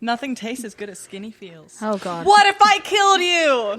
Nothing tastes as good as skinny feels. Oh, God. What if I killed you?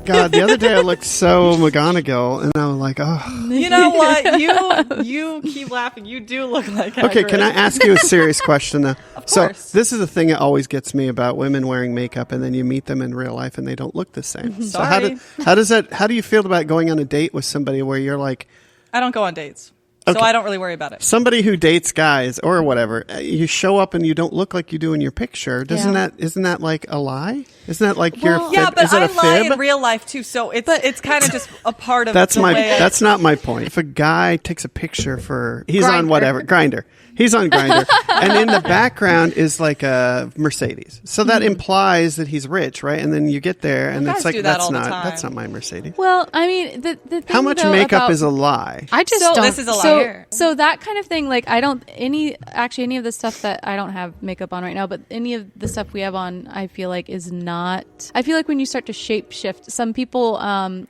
God, the other day I looked so McGonagall, and I was like, oh. You know what? You keep laughing. You do look like Hagrid. Okay, can I ask you a serious question, though? Of so course. this is the thing that always gets me about women wearing makeup, and then you meet them in real life, and they don't look the same. So how do you feel about going on a date with somebody where you're like... I don't go on dates. Okay. So I don't really worry about it. Somebody who dates guys or whatever, you show up and you don't look like you do in your picture. Isn't that like a lie? Isn't that like your fib? Yeah, but is it I a fib? lie in real life too, so it's kind of just a part of That's the way that's not my point. If a guy takes a picture he's on whatever Grindr. He's on Grindr, and in the background is like a Mercedes. So that implies that he's rich, right? And then you get there, and Guys it's like do that that's all the not time. my Mercedes. Well, I mean, the thing, How much though, makeup about, is a lie? I just So don't. this is a liar. So that kind of thing, like I don't any of the stuff that I don't have makeup on right now, but any of the stuff we have on, I feel like is not. I feel like when you start to shape shift, some people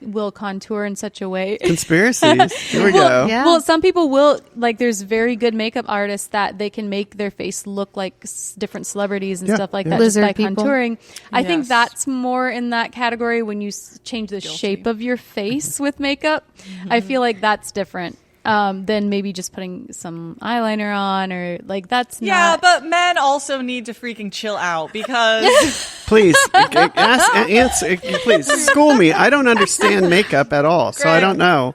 will contour in such a way. Conspiracies. Here we go. Yeah. Well, some people will, like, there's very good makeup artists that they can make their face look like different celebrities and stuff like that Lizard just by people. contouring. I think Yes. that's more in that category when you change the shape of your face with makeup. I feel like that's different than maybe just putting some eyeliner on or like that's Yeah, not. but men also need to freaking chill out because Please, answer. Please school me. I don't understand makeup at all, so I don't know.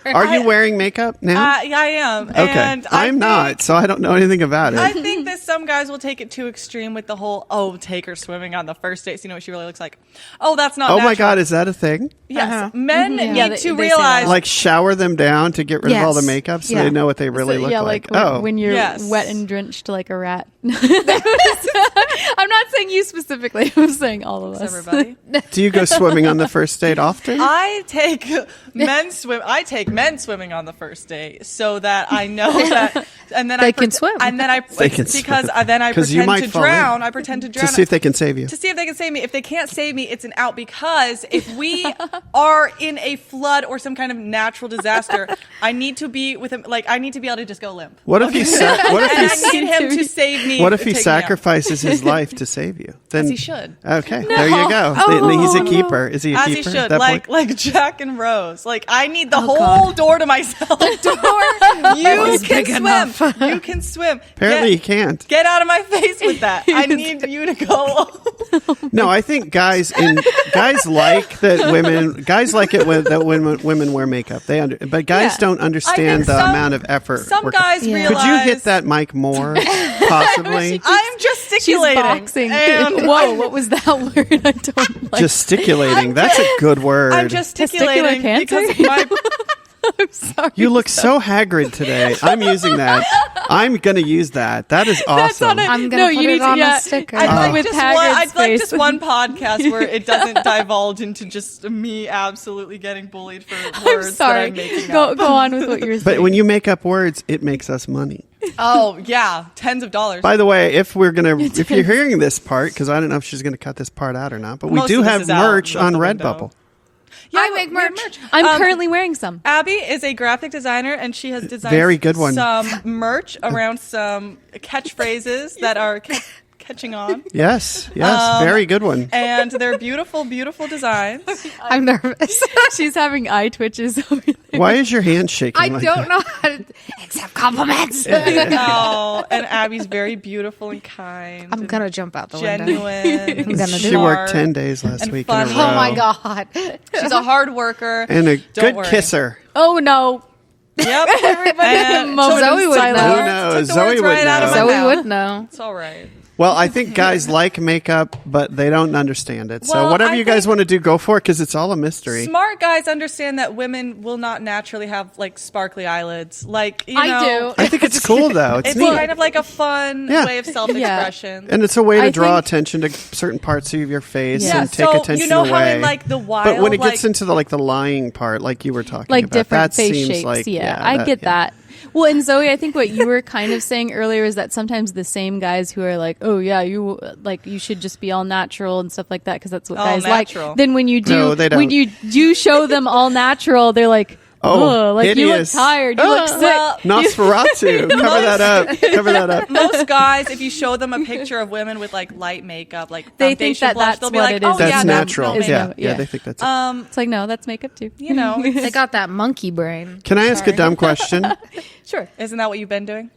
Are you wearing makeup now? yeah, I am. Okay, And I I'm not, think- so I don't know anything about it. I think that some guys will take it too extreme with the whole, take her swimming on the first date so you know what she really looks like. Oh, that's not Oh natural. my God, is that a thing? Yes. Men Yeah, need they to say realize... that. Like shower them down to get rid of all the Yes. makeup so Yeah. they know what they really look yeah, like. like when you're Yes. wet and drenched like a rat. I'm not saying you specifically. I'm saying all of us. everybody. Do you go swimming on the first date often? I take men swimming on the first date so that I know that, and then They I can swim. and then I They can because swim. then I 'Cause you pretend might to fall in. drown. I pretend to drown to see if they can save you. to see if they can save me. If they can't save me, it's an out because if we are in a flood or some kind of natural disaster, I need to be with him. Like I need to be able to just go limp. What if he And I need him to save me. what if he take me out. sacrifices his life to save you? Then As he should. Okay, there you go. He's a keeper. Is he a As keeper? he at should, that like point? like Jack and Rose. Like I need the whole door to myself. You can big swim. enough. You can swim. Apparently he can't. Get out of my face with that. I need you to go. No, I think guys like that women guys like it when that women wear makeup. But guys Yeah. don't understand the some- amount of effort. Some guys Yeah. realize. Could you hit that mic more? Possibly. I'm She's gesticulating. boxing. And Whoa, what was that word? I don't like. Gesticulating. That's a good word. I'm gesticulating Testicular because cancer? my I'm sorry. You look so Hagrid today. I'm using that. I'm going to use that. That is That's awesome. on it. I'm gonna no, put you it need on to, a yeah, sticker. I'd with like Hagrid's just face. one podcast where it doesn't divulge into just me absolutely getting bullied for I'm words that sorry. I'm making Go up. on with what you're saying. But when you make up words, it makes us money. Oh yeah, tens of dollars. By the way, if you're hearing this part, because I don't know if she's going to cut this part out or not, but we Most do of this have is out merch of on the window. Redbubble. Yeah, I make we have merch. I'm currently wearing some. Abby is a graphic designer, and she has designed Very good one. some merch around some catchphrases that are catching on. Yes, very good one. And they're beautiful, beautiful designs. I'm nervous. She's having eye twitches over there. Why is your hand shaking I like don't that? know how to accept compliments. Oh, and Abby's very beautiful and kind. I'm gonna jump out the window. genuine. I'm gonna do She it. worked 10 days last and week fun. in a row. Oh my god. She's a hard worker. And a Don't good worry. kisser. Oh no. Yep. Moment of Zoe would silence. know. Who knows? Took the Zoe words would right out of know. my Zoe mouth. would know. It's all right. Well, I think guys like makeup, but they don't understand it. So Well, whatever I you guys think want to do, go for it, because it's all a mystery. Smart guys understand that women will not naturally have like sparkly eyelids. Like you I know, do. I think it's cool, though. It's It's neat. kind of like a fun Yeah. way of self-expression. And it's a way to I draw think- attention to certain parts of your face Yeah. and take so attention you know away. how in like the wild, but when it like, gets into the lying part, like you were talking Like about, different that face seems shapes. like I get that. Well, and Zoe, I think what you were kind of saying earlier is that sometimes the same guys who are like, "Oh yeah, you should just be all natural and stuff like that," because that's what All guys natural. like. Then when you do, No, they don't. when you do show them all natural, they're like, Oh, "Oh, like hideous. you look tired, you look sick." Well, Nosferatu. Cover that up. Cover that up. most guys, if you show them a picture of women with like light makeup, like They think foundation that blush, that's they'll be what like, it is. "Oh That's yeah, natural. that's Yeah, makeup." yeah, they think that's. It's like, no, that's makeup too. You know, They got that monkey brain. Can I ask a dumb question? Sure. isn't that what you've been doing?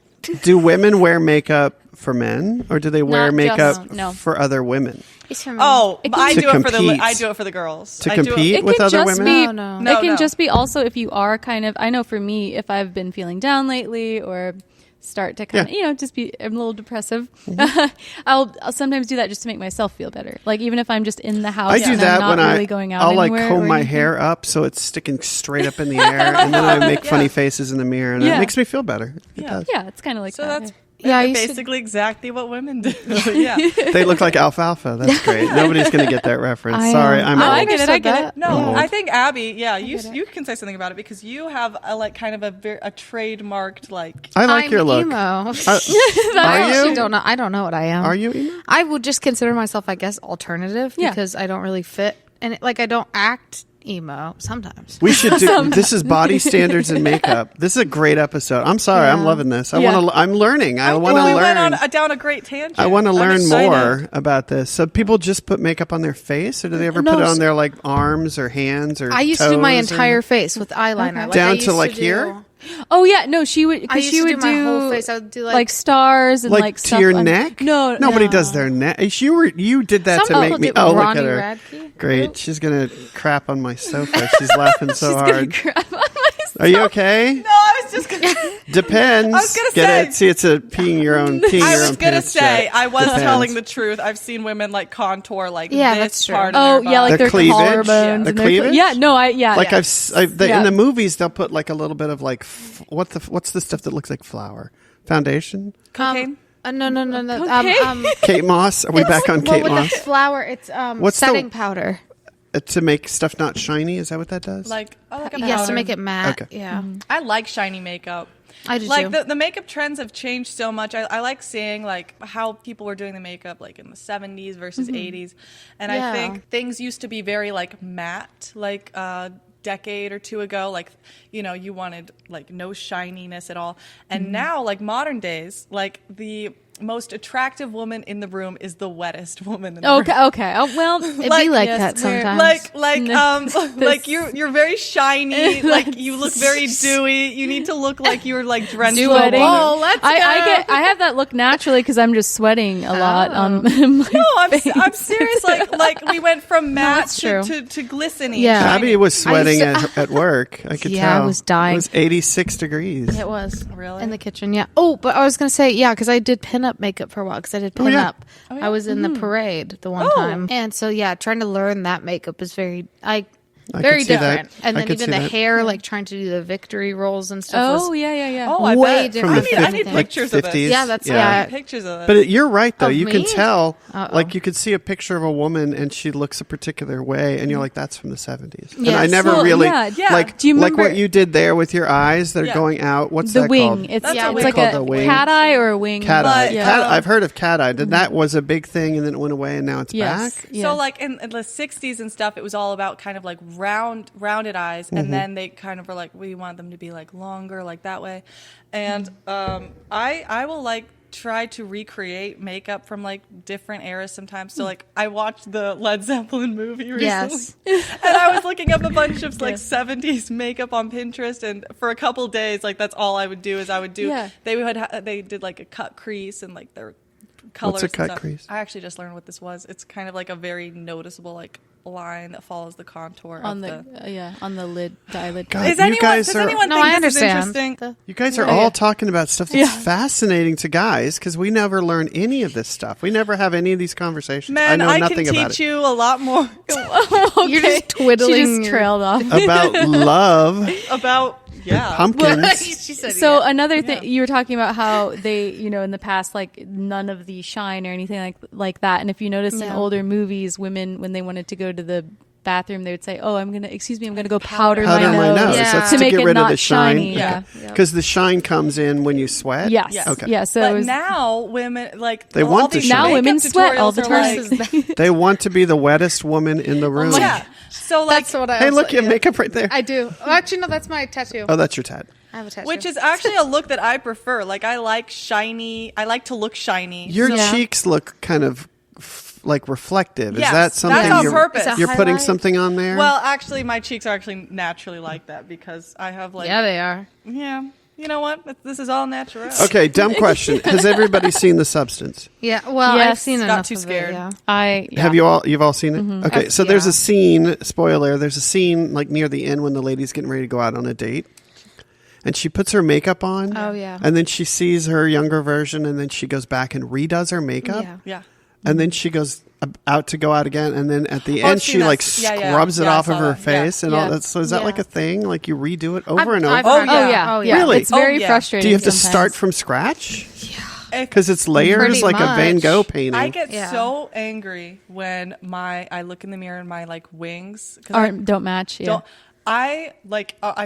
Do women wear makeup for men, or do they wear Not makeup just- no. for other women? Oh, It but can- I To do it for the compete. I do it for the girls. To I do it- compete? It with can other just women? be. No. No, It can no. just be also if you are kind of. I know for me, if I've been feeling down lately or start to kind of, Yeah. just be I'm a little depressive. Mm-hmm. I'll sometimes do that just to make myself feel better. Like even if I'm just in the house, I do and that I'm not when really going out I'll like anywhere comb or my anything. hair up so it's sticking straight up in the air, and then I make funny faces in the mirror, and it Yeah. makes me feel better. It Yeah. does. Yeah, it's kind of like So that. that's Yeah, I used to- basically exactly what women do. Yeah. They look like alfalfa. That's great. Nobody's going to get that reference. I, Sorry, um, I'm No, old. I get it. I get it. No, Oh. I think Abby. Yeah, you can say something about it because you have a like kind of a trademarked like. I like I'm your look. emo. Are I actually you? don't know. I don't know what I am. Are you emo? I would just consider myself, I guess, alternative Yeah. because I don't really fit, and I don't act emo sometimes. We should do. This is body standards and makeup. This is a great episode. I'm sorry. I'm Yeah. loving this. I Yeah. want to. I'm learning. I want to we went learn. down a great tangent. I want to I'm learn excited. more about this. So people just put makeup on their face, or do they ever No, put it on so- their like arms or hands or? I used to do my toes or- entire face with eyeliner. Like, Down I to, used to like, do- here? Oh yeah, no, she would I because used she to would do my whole face. I would do like stars and like, like to stuff your on- neck. No, nobody no. does their neck. You did that Some to make people me. do. Oh, look Ronnie at her. Radke. Great. She's gonna crap on my sofa. She's laughing so She's gonna hard. crap on myself. Are you okay? No, I was just gonna. Depends. I was gonna Get say- it? See, it's a peeing your own. Peeing I your was own gonna pants say joke. I was Depends. telling the truth. I've seen women like contour like Yeah, this that's true. part of Oh their yeah, like body. The their cleavage? collarbones. The and their cleavage? yeah, no, yeah. Like yeah. in the movies, they'll put like a little bit of like what's the stuff that looks like flour? Foundation. cocaine. No. Okay. Kate Moss. Are we back on Kate with Moss? the flour, it's What's the- setting powder. To make stuff not shiny. Is that what that does? Like a Yes, to powder. make it matte. Okay. Yeah, I like shiny makeup. I do Like too. the makeup trends have changed so much. I like seeing like how people were doing the makeup like in the 70s versus 80s, and Yeah. I think things used to be very like matte, like decade or two ago. Like you wanted like no shininess at all, and now like modern days, like the most attractive woman in the room is the wettest woman in the room. Okay. Oh well, It'd be like yes, that we're- sometimes. Like you're very shiny, like you look very dewy. You need to look like you're like drenched in Sweating. water. let's I have that look naturally because I'm just sweating a lot on my No, I'm serious. Like we went from matte that's true. to glistening. Yeah. Abby was sweating I used at work. I could Yeah, I tell. was dying. It was 86 degrees. It was Really? in the kitchen. Yeah. Oh, but I was gonna say because I did pinup makeup for a while because I did pinup. yeah. I was in the parade the one time, and so trying to learn that makeup is very I very could see that. different. And I then could even see the that. hair, like trying to do the victory rolls and stuff. Oh was, yeah. Oh, I Way bet. different From the I need 50s, pictures like of 50s. this. Yeah, that's I yeah. need pictures of it. But you're right, though. Of You can me? tell, Uh-oh. like, you could see a picture of a woman and she looks a particular way, and you're like, that's from the 70s. And Yes. I never Well, really, yeah. like, Do you like what remember- you did there with your eyes that are Yeah. going out. What's The that wing. called? It's That's yeah, a it's wing. like Called a the wing. cat eye or a wing. Cat eye. But, Cat, I've heard of cat eye. That was a big thing, and then it went away, and now it's Yes. back. Yes. So like in the 60s and stuff, it was all about kind of like rounded eyes, and then they kind of were like, we want them to be like longer, like that way. And I will like try to recreate makeup from like different eras sometimes. So like I watched the Led Zeppelin movie recently, Yes. and I was looking up a bunch of like 70s makeup on Pinterest, and for a couple days, like that's all I would do is I would do. Yeah. They did like a cut crease and like their colors. What's a and cut stuff. crease? I actually just learned what this was. It's kind of like a very noticeable like line that follows the contour on of the on the lid, the eyelid. God, Is you anyone? guys Does are- anyone No, think I this is understand. interesting? You guys are all talking about stuff that's fascinating to guys because we never learn any of this stuff. We never have any of these conversations. Man, I know I nothing can about teach it. you a lot more You're just twiddling. She just your- trailed off. About love, about pumpkins. She said, So another thing you were talking about how they, in the past, like none of the shine or anything like that. And if you notice in Yeah. older movies, women when they wanted to go to the bathroom, they would say, "Oh, I'm gonna go powder Powder my nose, Yeah. That's to to make get it rid of not the shine. shiny." Yeah. Because the shine comes in when you sweat. Yes. Yes. Okay. Yeah. So it But was, now women like They all want the these shine. now makeup women sweat all the tutorials are time. like- They want to be the wettest woman in the room. yeah. So like, That's what I. Hey, also- look, you have yeah. makeup right there. I do. Oh, actually, no, that's my tattoo. Oh, that's your tat. I have a tattoo. which is actually a look that I prefer. Like I like shiny. I like to look shiny. Your Yeah. cheeks look kind of like reflective. Is Yes, that something that's on you're, purpose. Is that you're putting highlight? something on there? Well, actually, my cheeks are actually naturally like that because I have like yeah, they are. yeah. You know what? This is all natural. okay, dumb question. Has everybody seen The Substance? Yeah. Well, Yes. I've seen Got enough too of scared. It, yeah. Have you've all seen it? Okay, so there's Yeah. a scene, spoiler, there's a scene like near the end when the lady's getting ready to go out on a date. And she puts her makeup on. Oh, yeah. And then she sees her younger version and then she goes back and redoes her makeup. Yeah. Yeah. And then she goes out to go out again, and then at the Oh, end I've she seen like that. Yeah, yeah. scrubs it Yeah, I off of saw her that. Yeah. face and all Yeah. that. So is that Yeah. like a thing? Like you redo it over and I've over? heard Oh, that. yeah. Oh, yeah. Really? It's very Oh, yeah. frustrating. Do you have to sometimes. start from scratch? If- Because it's layers Pretty like a Van much. Gogh painting. I get Yeah. so angry when I look in the mirror and my like wings 'cause Or I don't match? Yeah. don't. I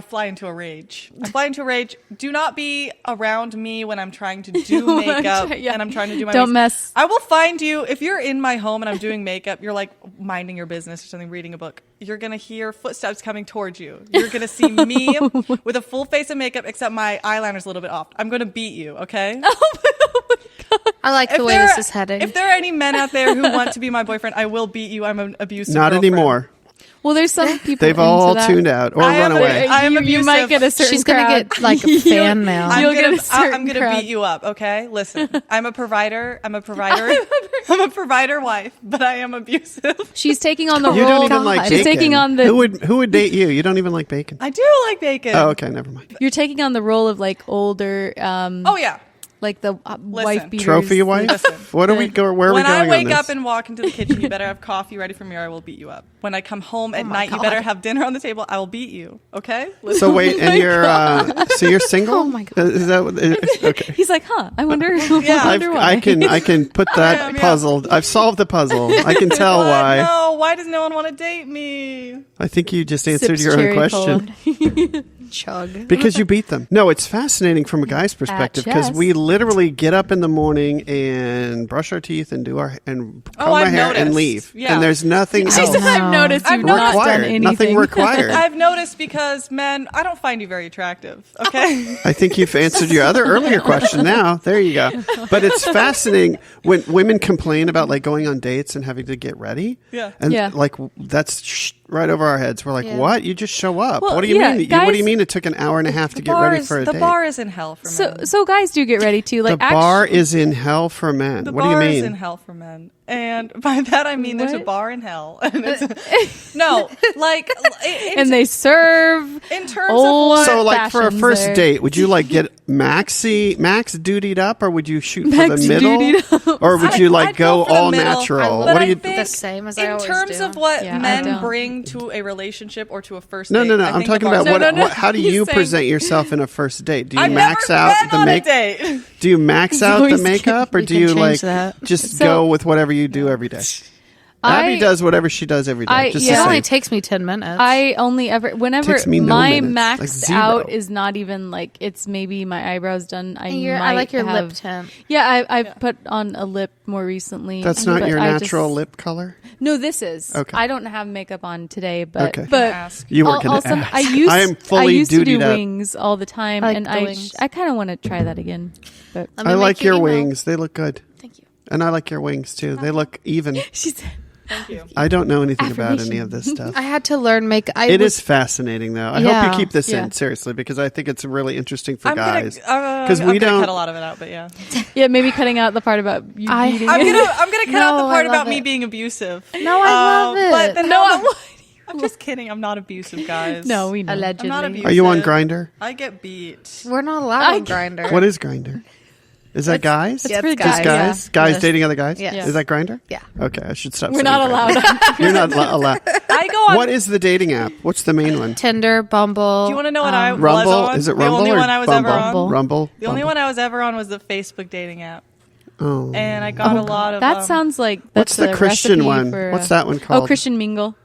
fly into a rage. I fly into a rage. Do not be around me when I'm trying to do makeup Yeah. and I'm trying to do my Don't wings. mess. I will find you if you're in my home and I'm doing makeup. You're like minding your business or something, reading a book. You're gonna hear footsteps coming towards you. You're gonna see me with a full face of makeup, except my eyeliner's a little bit off. I'm gonna beat you. Okay. I like the way this is heading. If there are any men out there who want to be my boyfriend, I will beat you. I'm an abusive. Not girlfriend. anymore. Well, there's some people. They've into all that. tuned out or I run am a- away. I am you might abusive. get a certain. She's gonna crowd. get like a fan mail. You'll get a I'm certain gonna crowd. beat you up. Okay, listen. I'm a provider. I'm a provider wife, but I am abusive. She's taking on the You role. don't even like She's bacon. taking on the. Who would date you? You don't even like bacon. I do like bacon. Oh, okay, never mind. You're taking on the role of like older. Oh yeah. Like the wife beaters. Trophy wife? Listen. What are we go? Where are we When going I on wake this? up and walk into the kitchen, you better have coffee ready for me, or I will beat you up. When I come home at night, God. you better have dinner on the table. I will beat you. Okay. Listen. So wait, and you're single? Oh my God. Is that what, okay? He's like, huh? I wonder. Yeah. wonder why. I can put that am, yeah. puzzle. I've solved the puzzle. I can tell What? why. No. Why does no one want to date me? I think you just answered Sips your own cherry question. cola. Chug. Because you beat them. No, it's fascinating from a guy's perspective because chess. we literally get up in the morning and brush our teeth and do our and comb Oh, our I've hair and noticed. leave. Yeah. And there's nothing She else said, I've noticed I've you've not done required. anything. Nothing required. I've noticed because men, I don't find you very attractive. Okay. I think you've answered your other earlier question now. There you go. But it's fascinating when women complain about like going on dates and having to get ready. Yeah. And Yeah. like that's right over our heads. We're like, Yeah. what? You just show up. Well, what do you yeah, mean? What do guys- you mean it took an hour and a half to get ready for a the date? bar is in hell for men. So guys do get ready too. Like the bar is in hell for men. The What do you bar mean? is in hell for men. And by that I mean there's a What? bar in hell. And it's, no, like and they serve in terms old of what, So, like for a fashions first there. date, would you like get max dutied up, or would you shoot for Max the middle, dutied or would you like I'd go go for the all middle. natural? But What do I you? think The same as I in always terms do. of what Yeah, I men don't. bring to a relationship or to a first No, date. no, no. I I'm think the talking bar- about No, what, no, no. what. How do He's you saying- present yourself in a first date? Do you I've max never out been the on a make? date. Do you max out the always- makeup, or You do can you change like that. just So- go with whatever you do every day? Abby does whatever she does every day. Just It the only same. takes me 10 minutes. I only ever whenever Takes me no my minutes, max like zero. out is not even like it's maybe my eyebrows done. I I like your have, lip tint. Yeah, I've put on a lip more recently. That's not but your I natural just- lip color. No, this is. Okay. I don't have makeup on today, but Okay. but Ask. You weren't going also, to ask. I used I am fully I used to do dutied up. wings all the time, I like and the wings. I kind of want to try that again. But Let me I make like your email. wings. They look good. Thank you. And I like your wings too. They look even. she said, Thank you. I don't know anything about Affirmation. any of this stuff. I had to learn makeup. It is fascinating, though. I hope Yeah. you keep this Yeah. in seriously because I think it's really interesting for I'm guys. because we don't- cut a lot of it out, but yeah. yeah, maybe cutting out the part about you I- beating I'm it. gonna cut out No, the part I love about me it. being abusive. No, I love it. But then No, I'm just kidding. I'm not abusive, guys. no, we know. Allegedly. I'm not abusive. Are you on Grinder? I get beat. We're not allowed on Grinder. What is Grinder? Is that guys? Yeah, for it's Just guys? Guys Yes. dating other guys? Yes. Is that Grinder? Yeah. Okay, I should stop. We're saying not Grindr. allowed. You're not allowed. I go on. What is the dating app? What's the main one? Tinder, Bumble. Do you want to know what I was Rumble? on? Is it The Rumble only or one I was Bumble? ever on. Bumble. Rumble. The only Bumble. one I was ever on was the Facebook dating app, Oh. and I got a lot of. That sounds like What's that's the a Christian recipe one? For, What's that one called? Oh, Christian Mingle.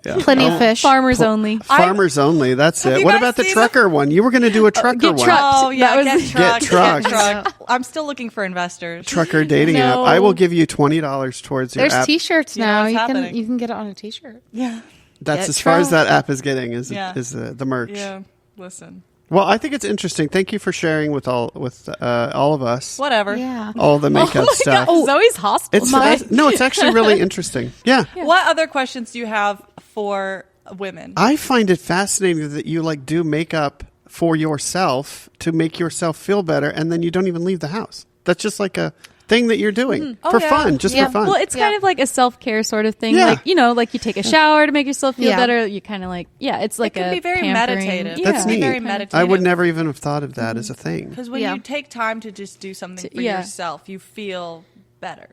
Plenty of fish. Farmers only. Farmers only. That's Have it. you What guys about the seen trucker one? You were going to do a trucker get one. trucked. Oh yeah, That was- get trucked. trucked. I'm still looking for investors. Trucker dating No. app. I will give you $20 towards your There's app. T-shirts You know now. what's You happening. can get it on a T-shirt. Yeah, That's Get as far as trucked. that app is getting is Yeah. the merch. yeah. Listen, Well, I think it's interesting. Thank you for sharing with all of us whatever. Yeah. all the makeup stuff. Zoe's hostile. It's no, it's actually really interesting. Yeah. What other questions do you have for women? I find it fascinating that you like do makeup for yourself to make yourself feel better, and then you don't even leave the house. That's just like a thing that you're doing for yeah. fun, just Yeah. for fun. Well, it's kind of like a self-care sort of thing. Yeah. Like, like you take a shower to make yourself feel Yeah. better. You kind of like, it's like it can a be very pampering. meditative. Yeah. That's It can be neat. very meditative. I would never even have thought of that as a thing. Because when Yeah. you take time to just do something for yeah. yourself, you feel better.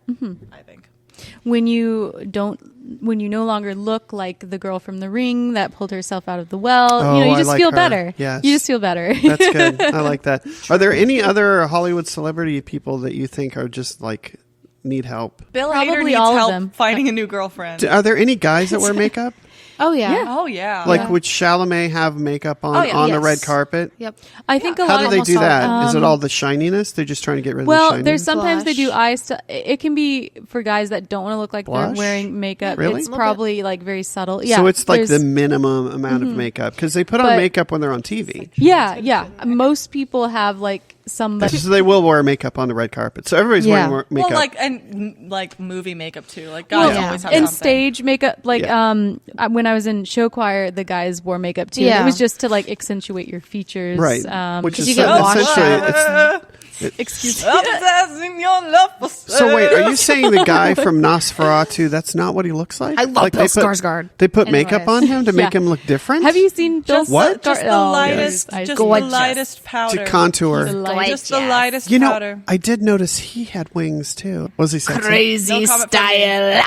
I think. When you no longer look like the girl from The Ring that pulled herself out of the well, Oh, you I just like feel her. better. Yes. You just feel better. That's good. I like that. Are there any other Hollywood celebrity people that you think are just like need help? Bill Probably Hader needs all of help them. finding a new girlfriend. Are there any guys that wear makeup? Oh yeah. Oh yeah. Like, would Chalamet have makeup on Oh, yeah. on the Yes. red carpet? Yep. I think a How lot do of they do almost all of that? Is it all the shininess? They're just trying to get rid of the Well, shininess? there's sometimes they do Blush. eye stuff. It can be for guys that don't want to look like Blush? they're wearing makeup. Really? It's A little probably like very subtle. Yeah. So it's like the there's- minimum amount of makeup because they put on But- makeup when they're on TV. Yeah. Most people have like somebody. So they will wear makeup on the red carpet. So everybody's Yeah. wearing more makeup. Well, like movie makeup too. Like guys Well, always have in something. stage makeup, like Yeah. when I was in show choir, the guys wore makeup too. Yeah. It was just to like accentuate your features, right. Which 'cause is you get washed essentially. out. excuse me. Obsessing your love for So wait, are you saying the guy from Nosferatu? That's not what he looks like. I love like Bill they put- Skarsgård. They put makeup Anyways. on him to make Yeah. him look different. Have you seen Bill? just What? just the Oh, lightest, yes. just the Gorgeous. lightest powder. to contour? He's a light- Just the lightest You know, powder. I did notice he had wings too. Was he sexy? Crazy No comment from me. style.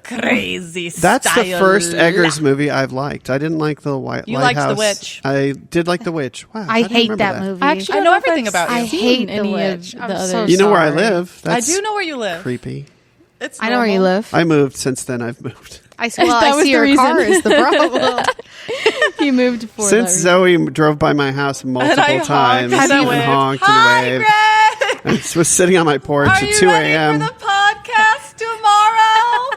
Crazy. That's the style. first Eggers movie I've liked. I didn't like the White You liked The Lighthouse. Witch. I did like The Witch. Wow, I didn't hate remember that movie. I actually I don't know if I've everything about you. I seen hate The any Witch. of I'm the so others. You know where I sorry. live? I That's do know where you live. creepy. It's I know where you normal. live. I moved since then. I've moved. I That I was see the your car reason. is the problem. He moved for Since that Zoe drove by my house multiple And I times honked and and waved. honked Hi, and waved. Greg. I was sitting on my porch Are at you 2 ready a.m. for the podcast tomorrow?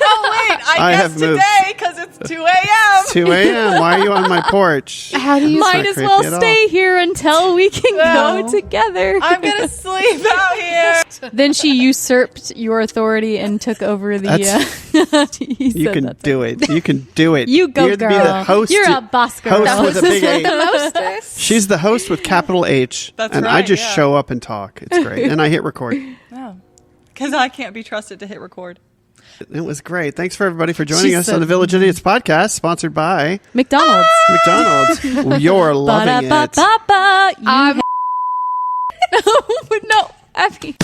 Oh wait, I I guess have moved. today because it's 2 a.m. 2 a.m. Why are you on my porch? How do you? Might not as creepy well at all. stay here until we can No. go together. I'm gonna sleep out here. Then she usurped your authority and took over the. You can do it. You can do it. You go, You'd girl. Be the host. You're a boss girl. Host with a big H. Hostess. She's the host with capital H. That's and I right, just yeah. show up and talk. It's great. And I hit record. No, because I can't be trusted to hit record. It was great. Thanks for everybody for joining She us said- on the Village Idiots podcast, sponsored by McDonald's. McDonald's. You're loving it. Ba-da-ba-ba-ba. You no, Abby.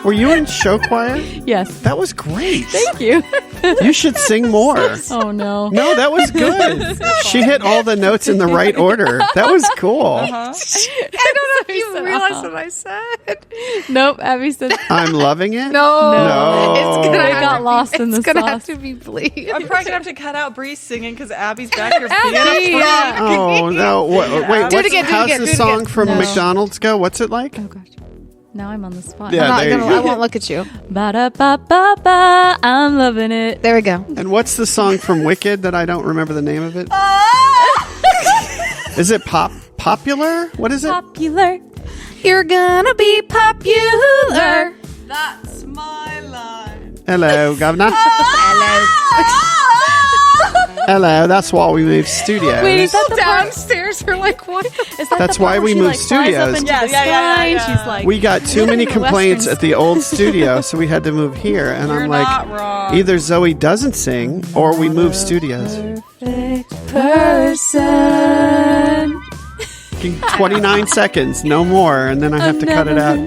Were you in show choir? Yes. That was great. Thank you. You should sing more. Oh no. No, that was good. She hit all the notes in the right order. That was cool. Uh-huh. I don't know if you said, realize what I said. Nope. Abby said. I'm loving it. No, it's gonna They have got to lost be, in the It's gonna sauce. have to be bleed. I'm probably gonna have to cut out Bree singing because Abby's back here being a Abby, freak. yeah. Oh no! Wait, Do it what's, again, do it how's again, the do it song again. from No. McDonald's go? What's it like? Oh gosh. Now I'm on the spot. Yeah. I'm not there you gonna. go. I won't look at you. Ba-da-ba-ba-ba. I'm loving it. There we go. And what's the song from Wicked that I don't remember the name of it? Is it popular? What is it? Popular. You're gonna be popular. That's my line. Hello, Governor. Hello. Hello. That's why we moved studios. Wait, is that the part? Downstairs, we're like, what? Is that That's the part why where we she, moved like, flies up studios. into Yeah, the yeah, yeah, sky and yeah. she's like, We got too many The complaints Western at the old studio, so we had to move here. And You're I'm like, not wrong. either Zoe doesn't sing or we move studios. perfect person. 29 seconds, no more, and then I have to cut it out.